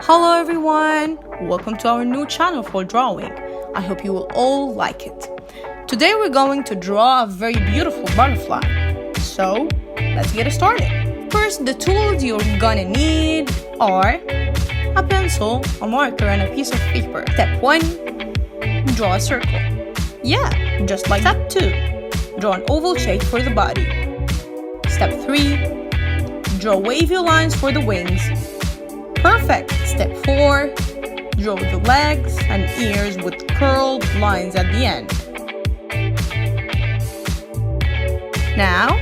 Hello everyone! Welcome to our new channel for drawing. I hope you will all like it. Today we're going to draw a very beautiful butterfly. So, let's get started. First, the tools you're gonna need are a pencil, a marker, and a piece of paper. Step 1. Draw a circle. Yeah, just like Step 2. Draw an oval shape for the body. Step 3. Draw wavy lines for the wings. Perfect! Step 4. Draw the legs and ears with curled lines at the end. Now,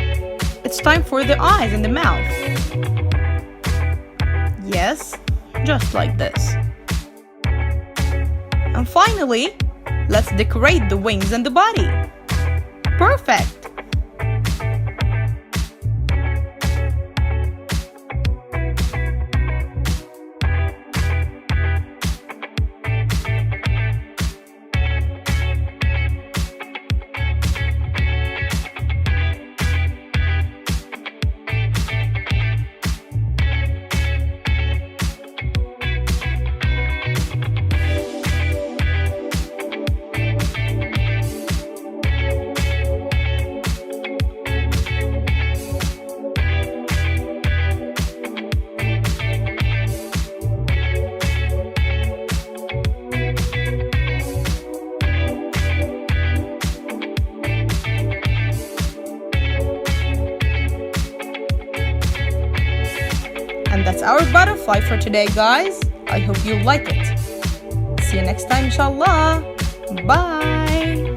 it's time for the eyes and the mouth. Yes, just like this. And finally, let's decorate the wings and the body. Perfect! And that's our butterfly for today, guys. I hope you like it. See you next time, inshallah. Bye.